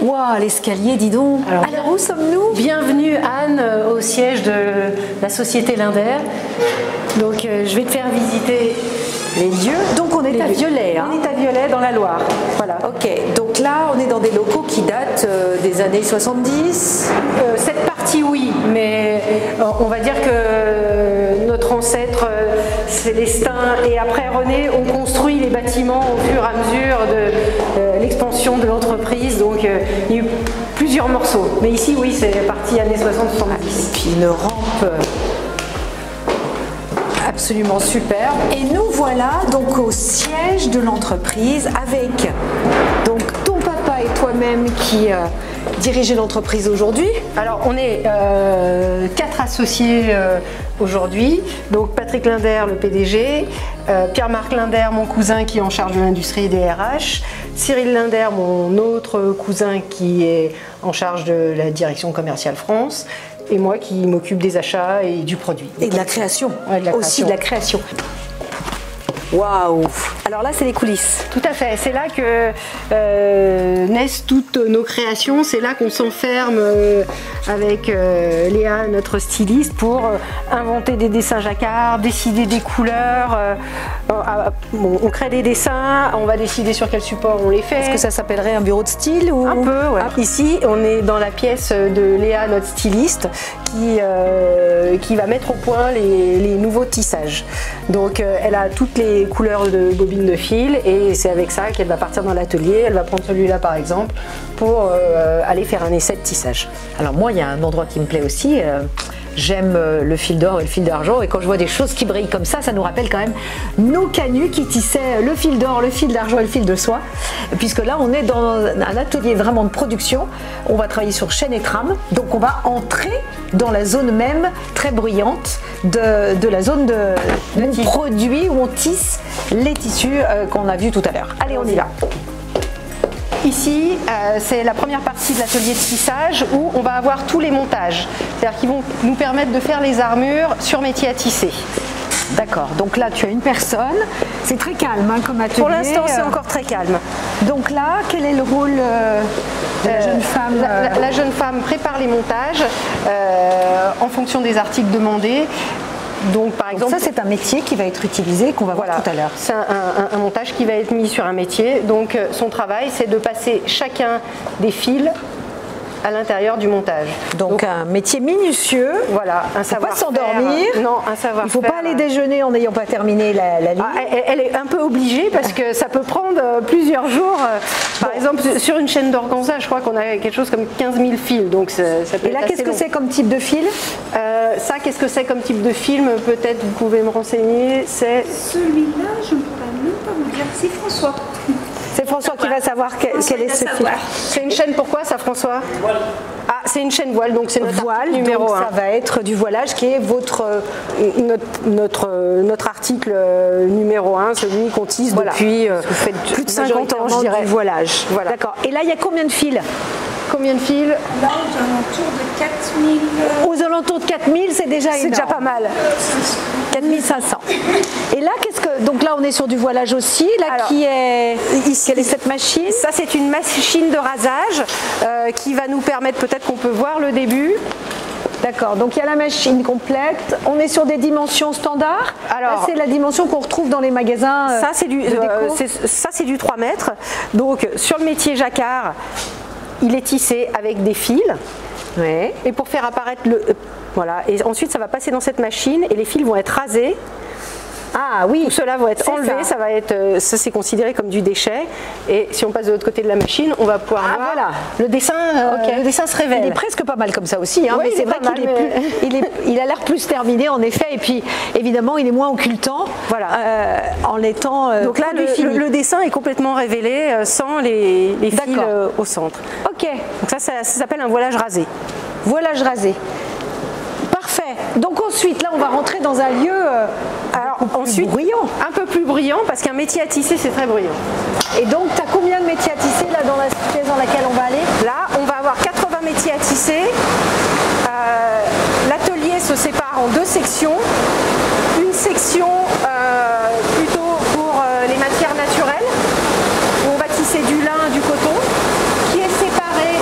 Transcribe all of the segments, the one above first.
Waouh, l'escalier, dis donc. Alors où sommes-nous? Bienvenue Anne au siège de la société Linder. Donc je vais te faire visiter les lieux. Donc on est à Viollet. On est à Viollet dans la Loire. Voilà. Ok, donc là on est dans des locaux qui datent des années 70. Cette partie oui, mais on va dire que notre ancêtre Célestin et après René ont construit les bâtiments au fur et à mesure de l'expansion de l'entreprise. Donc il y a eu plusieurs morceaux. Mais ici oui, c'est partie années 60-70. Et puis une rampe absolument super. Et nous voilà donc au siège de l'entreprise avec donc ton papa et toi-même qui dirigez l'entreprise aujourd'hui. Alors on est 4 associés aujourd'hui. Donc Patrick Linder, le PDG, Pierre-Marc Linder, mon cousin qui est en charge de l'industrie et des RH, Cyril Linder, mon autre cousin qui est en charge de la direction commerciale France, et moi qui m'occupe des achats et du produit. Et de la création, ouais, de la aussi de la création. Waouh! Alors là, c'est les coulisses. Tout à fait. C'est là que naissent toutes nos créations. C'est là qu'on s'enferme avec Léa, notre styliste, pour inventer des dessins jacquard, décider des couleurs. On crée des dessins, on va décider sur quel support on les fait. Est-ce que ça s'appellerait un bureau de style ou... Un peu, ouais. Ici, on est dans la pièce de Léa, notre styliste, qui va mettre au point les nouveaux tissages. Donc, elle a toutes les couleurs de bobines de fil et c'est avec ça qu'elle va partir dans l'atelier. Elle va prendre celui-là par exemple pour aller faire un essai de tissage. Alors moi, il y a un endroit qui me plaît aussi. J'aime le fil d'or et le fil d'argent, et quand je vois des choses qui brillent comme ça nous rappelle quand même nos canuts qui tissaient le fil d'or, le fil d'argent et le fil de soie, puisque là on est dans un atelier vraiment de production. On va travailler sur chaîne et trame, donc on va entrer dans la zone même très bruyante de la zone où on produit, où on tisse les tissus qu'on a vus tout à l'heure. Allez, on y va. Ici, c'est la première partie de l'atelier de tissage où on va avoir tous les montages, c'est-à-dire qu'ils vont nous permettre de faire les armures sur métier à tisser. D'accord, donc là tu as une personne, c'est très calme hein, comme atelier. Pour l'instant c'est encore très calme. Donc là, quel est le rôle de la jeune femme? La jeune femme prépare les montages en fonction des articles demandés. Donc par exemple, ça c'est un métier qui va être utilisé, qu'on va voir tout à l'heure. C'est un montage qui va être mis sur un métier. Donc son travail c'est de passer chacun des fils à l'intérieur du montage. Donc un métier minutieux. Voilà, un savoir-faire. Pas s'endormir. Non, un savoir-faire. Il ne faut pas aller déjeuner en n'ayant pas terminé la ligne. Elle est un peu obligée parce que ça peut prendre plusieurs jours. Par exemple, sur une chaîne d'organza, je crois qu'on a quelque chose comme 15 000 fils. Donc ça peut Et là, qu'est-ce que c'est comme type de fil? Ça, qu'est-ce que c'est comme type de film? Peut-être vous pouvez me renseigner. C'est celui-là, je ne pourrais même pas vous dire. C'est François. C'est François qui va savoir quel est ce fil. C'est une chaîne, pourquoi ça, François? Voile. Ah, c'est une chaîne voile, donc c'est notre voile numéro 1. Ça va être du voilage qui est notre article numéro 1, celui qu'on tisse depuis plus de 50 ans, je dirais. Du voilage. Voilà. D'accord. Et là, il y a combien de fils? Combien de fils? Là, aux alentours de 4000. Aux alentours de 4000, c'est déjà énorme. C'est déjà pas mal. 4500. Et là, donc là, on est sur du voilage aussi. Là, alors, quelle est cette machine? Ça, c'est une machine de rasage qui va nous permettre, peut-être qu'on peut voir le début. D'accord, donc il y a la machine complète. On est sur des dimensions standards. Alors, c'est la dimension qu'on retrouve dans les magasins. Ça, c'est du 3 mètres. Donc, sur le métier jacquard, il est tissé avec des fils. Ouais. Et pour faire apparaître voilà. Et ensuite, ça va passer dans cette machine et les fils vont être rasés. Ah oui, tout cela va être enlevé, ça c'est considéré comme du déchet. Et si on passe de l'autre côté de la machine, on va pouvoir voir voilà. le dessin se révèle. Il est presque pas mal comme ça aussi, hein, ouais, mais c'est vrai qu'il a l'air plus terminé en effet, et puis évidemment il est moins occultant voilà. En étant donc là le dessin est complètement révélé sans les fils au centre. Ok. Donc ça s'appelle un voilage rasé. Voilage rasé. Parfait. Donc ensuite, là, on va rentrer dans un lieu ensuite bruyant. Un peu plus bruyant, parce qu'un métier à tisser, c'est très bruyant. Et donc, tu as combien de métiers à tisser là dans la pièce dans laquelle on va aller? Là, on va avoir 80 métiers à tisser. L'atelier se sépare en 2 sections. Une section plutôt pour les matières naturelles, où on va tisser du lin, du coton, qui est séparée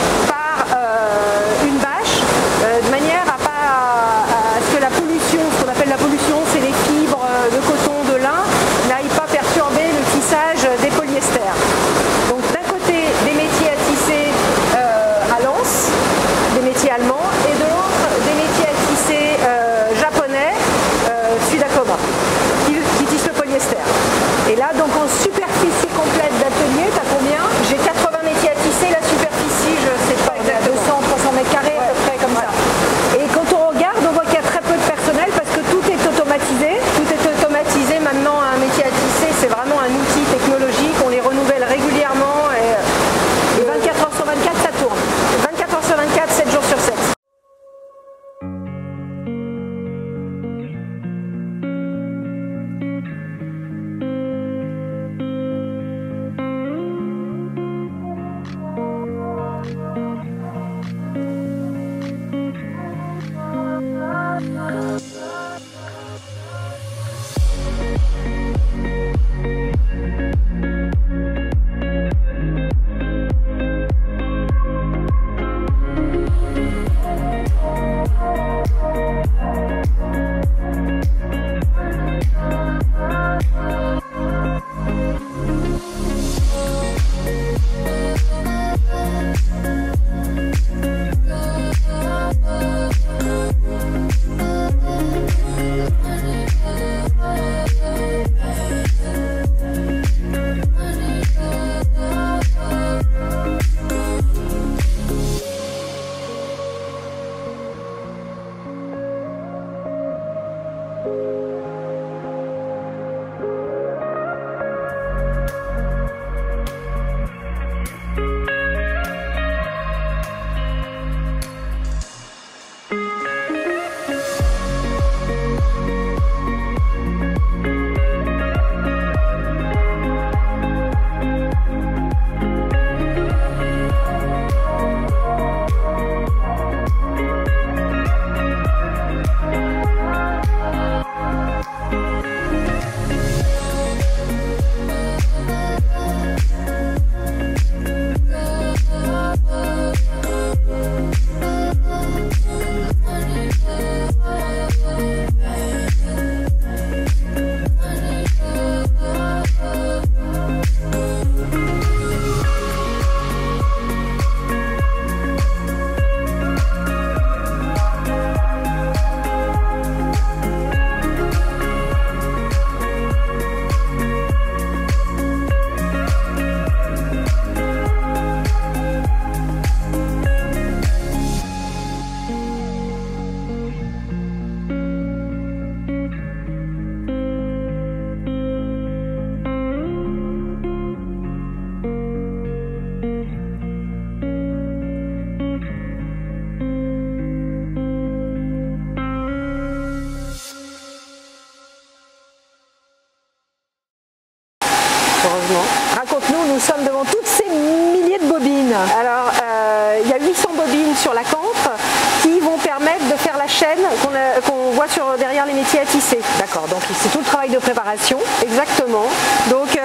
D'accord, donc c'est tout le travail de préparation. Exactement. Donc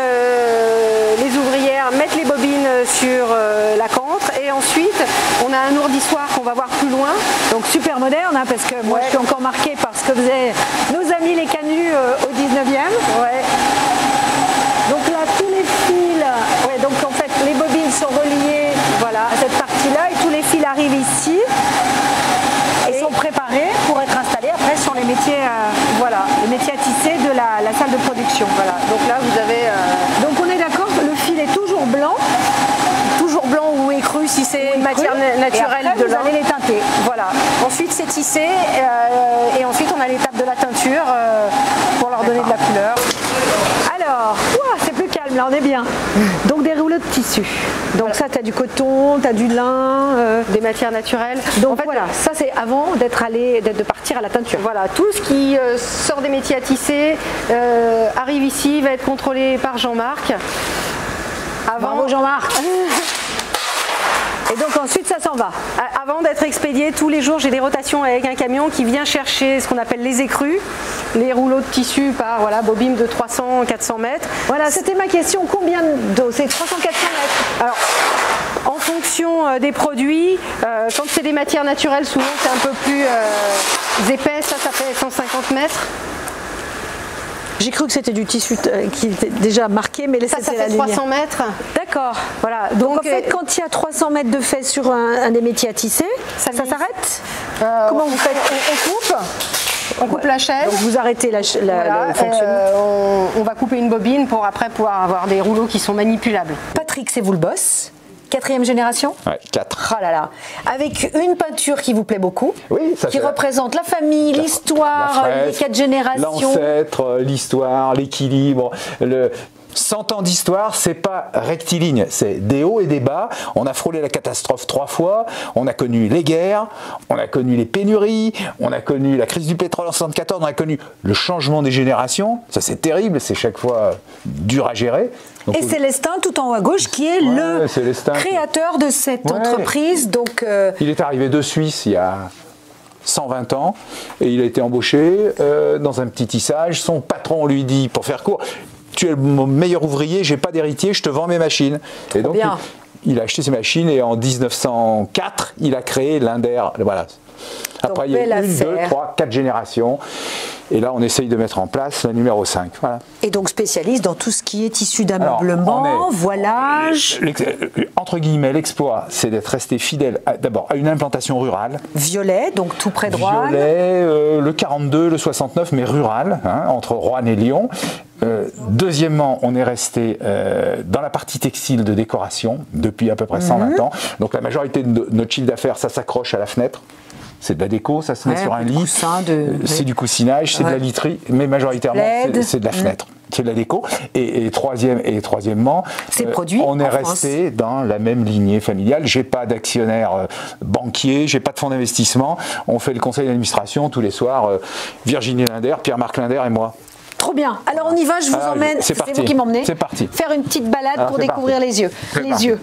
les ouvrières mettent les bobines sur la cantre et ensuite on a un ourdissoir qu'on va voir plus loin. Donc super moderne, hein, parce que moi je suis encore marquée par ce que faisaient nos amis les canuts au 19e. Ouais. Donc là, tous les fils, donc en fait les bobines sont reliées à cette partie-là et tous les fils arrivent ici et sont préparés pour être installés après sur les métiers, les métiers à tisser de la salle de production. Voilà. Donc là, vous avez. Donc on est d'accord, le fil est toujours blanc Ou écru si c'est une matière naturelle et après, de vous lin. allez les teinter. Voilà. Ensuite c'est tissé et ensuite on a l'étape de la teinture pour leur donner de la couleur. Alors, c'est plus calme là, on est bien. Donc des rouleaux de tissu. Donc ça, tu as du coton, tu as du lin, Des matières naturelles. Donc En fait, voilà, ça c'est avant de partir à la teinture. Voilà, tout ce qui sort des métiers à tisser arrive ici, va être contrôlé par Jean-Marc. Bravo Jean-Marc. Et donc ensuite ça s'en va. Avant d'être expédié, tous les jours j'ai des rotations avec un camion qui vient chercher ce qu'on appelle les écrus, les rouleaux de tissu par bobine de 300-400 mètres. Voilà, c'était ma question, combien d'eau? C'est 300-400 mètres. Alors, en fonction des produits, quand c'est des matières naturelles, souvent c'est un peu plus épais, ça fait 150 mètres. J'ai cru que c'était du tissu qui était déjà marqué, mais Ça c'était la fait lumière. 300 mètres. D'accord. Voilà. Donc en fait, quand il y a 300 mètres de fait sur un des métiers à tisser, ça s'arrête? Comment vous faites? On coupe la chaise. Donc vous arrêtez le fonctionnement. On va couper une bobine pour après pouvoir avoir des rouleaux qui sont manipulables. Patrick, c'est vous le boss. 4e génération? Ouais, 4. Oh là là. Avec une peinture qui vous plaît beaucoup, Oui, ça qui fait représente la famille, l'histoire, les 4 générations. L'ancêtre, l'histoire, l'équilibre, 100 ans d'histoire, c'est pas rectiligne, c'est des hauts et des bas. On a frôlé la catastrophe 3 fois, on a connu les guerres, on a connu les pénuries, on a connu la crise du pétrole en 74, on a connu le changement des générations. Ça c'est terrible, c'est chaque fois dur à gérer. Donc, et Célestin, tout en haut à gauche, qui est le Célestin, créateur de cette entreprise. Donc, il est arrivé de Suisse il y a 120 ans et il a été embauché dans un petit tissage. Son patron lui dit, pour faire court, tu es mon meilleur ouvrier, j'ai pas d'héritier, je te vends mes machines. Et donc il a acheté ses machines et en 1904, il a créé l'Inder. Voilà. Après, il y a 1, 2, 3, 4 générations. Et là, on essaye de mettre en place la numéro 5. Voilà. Et donc spécialiste dans tout ce qui est tissu d'ameublement, voilage. Entre guillemets, l'exploit, c'est d'être resté fidèle d'abord à une implantation rurale. Violet, donc tout près de Roanne. Violet, le 42, le 69, mais rural, entre Roanne et Lyon. Deuxièmement, on est resté dans la partie textile de décoration depuis à peu près 120 ans. Donc la majorité de notre chiffre d'affaires, ça s'accroche à la fenêtre. C'est de la déco, ça se met sur un lit. C'est du coussinage, c'est de la literie, mais majoritairement c'est de la fenêtre. C'est de la déco. Et troisièmement, on est resté dans la même lignée familiale. J'ai pas d'actionnaire banquier, j'ai pas de fonds d'investissement. On fait le conseil d'administration tous les soirs. Virginie Linder, Pierre-Marc Linder et moi. Trop bien. Alors on y va, je vous emmène. C'est vous qui m'emmenez. C'est parti. Faire une petite balade pour découvrir les lieux. Les lieux.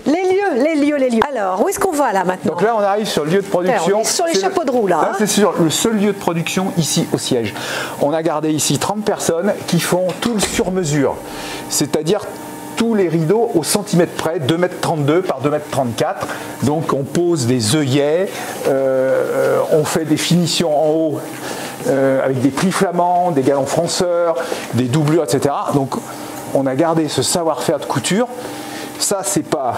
Alors, où est-ce qu'on va là maintenant? Donc là, on arrive sur le lieu de production. On est sur les chapeaux de roue là. Là, c'est sur le seul lieu de production ici au siège. On a gardé ici 30 personnes qui font tout le sur-mesure. C'est-à-dire tous les rideaux au centimètre près, 2,32 m par 2,34 m. Donc on pose des œillets, on fait des finitions en haut avec des plis flamands, des galons fronceurs, des doublures, etc. Donc on a gardé ce savoir-faire de couture. Ça, c'est pas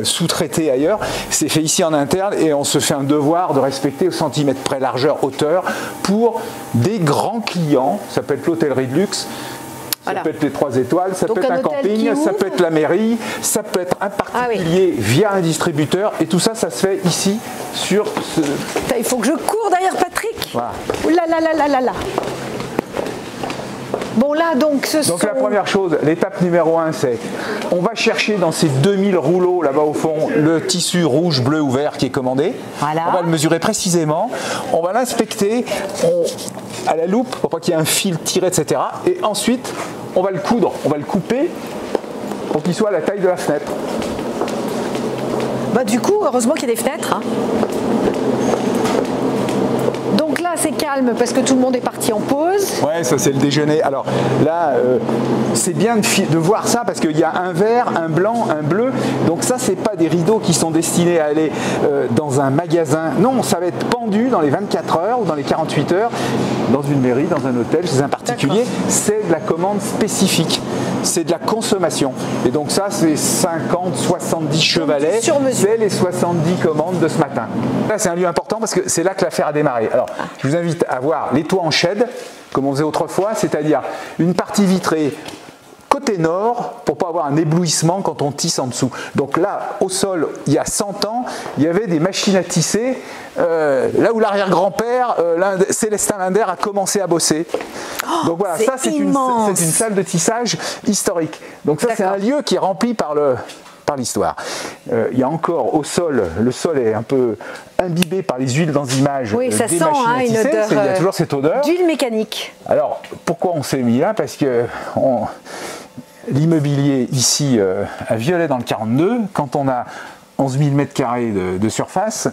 sous-traité ailleurs, c'est fait ici en interne et on se fait un devoir de respecter au centimètre près largeur, hauteur pour des grands clients. Ça peut être l'hôtellerie de luxe. Ça peut être les 3 étoiles, ça peut être un camping, ça peut être la mairie, ça peut être un particulier via un distributeur. Et tout ça, ça se fait ici sur ce... Il faut que je cours derrière Patrick. Voilà. Ouh là là là là là là. Bon là donc la première chose, l'étape numéro 1, c'est on va chercher dans ces 2000 rouleaux là-bas au fond le tissu rouge, bleu ou vert qui est commandé. Voilà. On va le mesurer précisément, on va l'inspecter à la loupe pour pas qu'il y ait un fil tiré, etc. Et ensuite, on va le coudre, on va le couper pour qu'il soit à la taille de la fenêtre. Bah du coup, heureusement qu'il y a des fenêtres. Donc là, c'est calme parce que tout le monde est parti en pause. Ouais, ça c'est le déjeuner. Alors là, c'est bien de voir ça parce qu'il y a un vert, un blanc, un bleu. Donc ça, c'est pas des rideaux qui sont destinés à aller dans un magasin. Non, ça va être pendu dans les 24 heures ou dans les 48 heures dans une mairie, dans un hôtel, chez un particulier. C'est de la commande spécifique. C'est de la consommation. Et donc ça, c'est 50, 70 chevalets. C'est les 70 commandes de ce matin. Là, c'est un lieu important parce que c'est là que l'affaire a démarré. Alors, je vous invite à voir les toits en shed, comme on faisait autrefois, c'est-à-dire une partie vitrée côté nord pour pas avoir un éblouissement quand on tisse en dessous. Donc là, au sol, il y a 100 ans, il y avait des machines à tisser. Là où l'arrière-grand-père, Célestin Linder, a commencé à bosser. Donc voilà, ça c'est une salle de tissage historique. Donc ça c'est un lieu qui est rempli par l'histoire. Il y a encore au sol, le sol est un peu imbibé par les huiles d'enzymage. Oui, ça des sent machines à tisser. une odeur. Il y a toujours cette odeur. D'huile mécanique. Alors pourquoi on s'est mis là? Parce que l'immobilier ici à Viollet dans le 42, quand on a 11 000 mètres carrés de surface,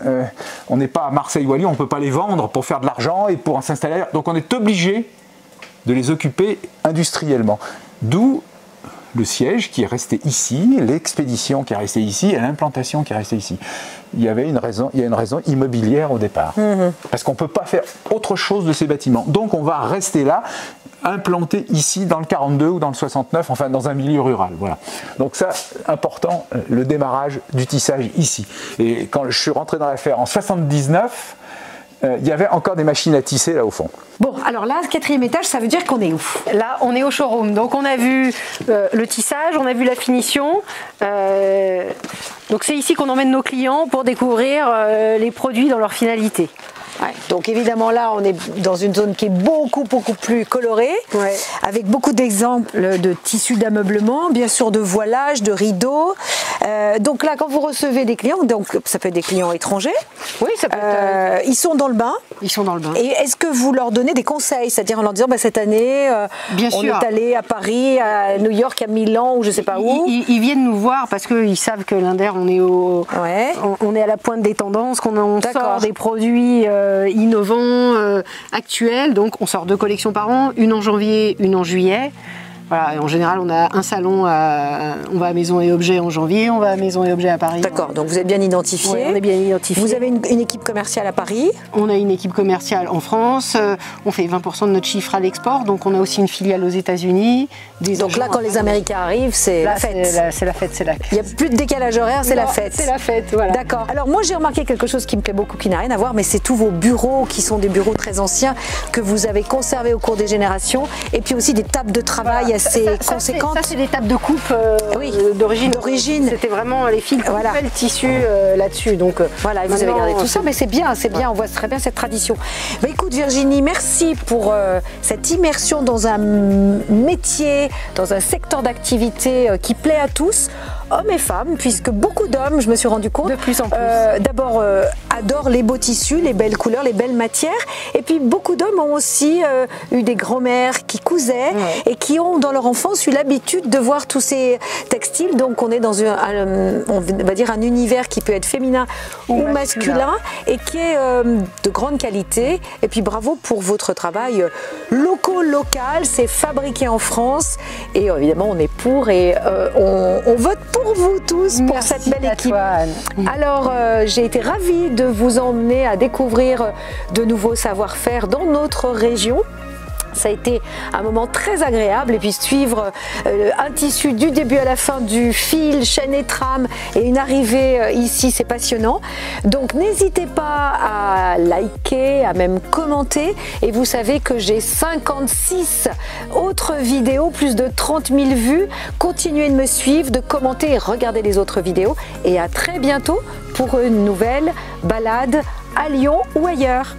on n'est pas à Marseille ou à Lyon, on ne peut pas les vendre pour faire de l'argent et pour s'installer ailleurs. Donc on est obligé de les occuper industriellement. D'où le siège qui est resté ici, l'expédition qui est restée ici et l'implantation qui est restée ici. Il y a une raison immobilière au départ. Parce qu'on ne peut pas faire autre chose de ces bâtiments. Donc on va rester là, implanté ici dans le 42 ou dans le 69, enfin dans un milieu rural. Voilà. Donc ça, important, le démarrage du tissage ici. Et quand je suis rentré dans l'affaire en 79, il y avait encore des machines à tisser là au fond. Bon, alors là, 4e étage, ça veut dire qu'on est où? Là, on est au showroom. Donc, on a vu le tissage, on a vu la finition. Donc, c'est ici qu'on emmène nos clients pour découvrir les produits dans leur finalité. Ouais, donc évidemment là on est dans une zone qui est beaucoup plus colorée, avec beaucoup d'exemples de tissus d'ameublement, bien sûr de voilage, de rideaux. Donc là quand vous recevez des clients, donc ça peut être des clients étrangers, oui, ça peut être, ils sont dans le bain. Ils sont dans le bain. Et est-ce que vous leur donnez des conseils, c'est-à-dire en leur disant cette année on est allé à Paris, à New York, à Milan ou je sais pas où. Ils viennent nous voir parce qu'ils savent que Linder on est à la pointe des tendances, qu'on sort des produits innovants, actuels. Donc on sort 2 collections par an, une en janvier, une en juillet. Voilà, en général, on a un salon, on va à Maison et Objets en janvier, on va à Maison et Objets à Paris. D'accord, donc vous êtes bien identifié. Oui, on est bien identifié. Vous avez une équipe commerciale à Paris. On a une équipe commerciale en France, on fait 20% de notre chiffre à l'export, donc on a aussi une filiale aux États-Unis. Donc là, quand les Américains arrivent, c'est la fête. C'est la fête, c'est la fête. Il n'y a plus de décalage horaire, c'est la fête. C'est la fête, voilà. D'accord. Alors moi, j'ai remarqué quelque chose qui me plaît beaucoup, qui n'a rien à voir, mais c'est tous vos bureaux, qui sont des bureaux très anciens, que vous avez conservés au cours des générations, et puis aussi des tables de travail assez conséquentes. Ça, c'est des tables de coupe d'origine. C'était vraiment les fils coupaient le tissu là-dessus. Donc voilà, vous avez gardé tout ça, mais c'est bien, on voit très bien cette tradition. Bah, écoute Virginie, merci pour cette immersion dans un métier, dans un secteur d'activité qui plaît à tous, hommes et femmes, puisque beaucoup d'hommes, je me suis rendu compte, de plus en plus, d'abord adorent les beaux tissus, les belles couleurs, les belles matières, et puis beaucoup d'hommes ont aussi eu des grands-mères qui cousaient et qui ont dans leur enfance eu l'habitude de voir tous ces textiles. Donc on est dans on va dire un univers qui peut être féminin ou masculin et qui est de grande qualité. Et puis bravo pour votre travail local, c'est fabriqué en France et évidemment on est pour et on vote pour vous tous, pour cette belle équipe. Alors j'ai été ravie de vous emmener à découvrir de nouveaux savoir-faire dans notre région. Ça a été un moment très agréable et puis suivre un tissu du début à la fin, du fil, chaîne et trame et une arrivée ici, c'est passionnant. Donc n'hésitez pas à liker, à même commenter et vous savez que j'ai 56 autres vidéos, plus de 30 000 vues. Continuez de me suivre, de commenter et regarder les autres vidéos et à très bientôt pour une nouvelle balade à Lyon ou ailleurs.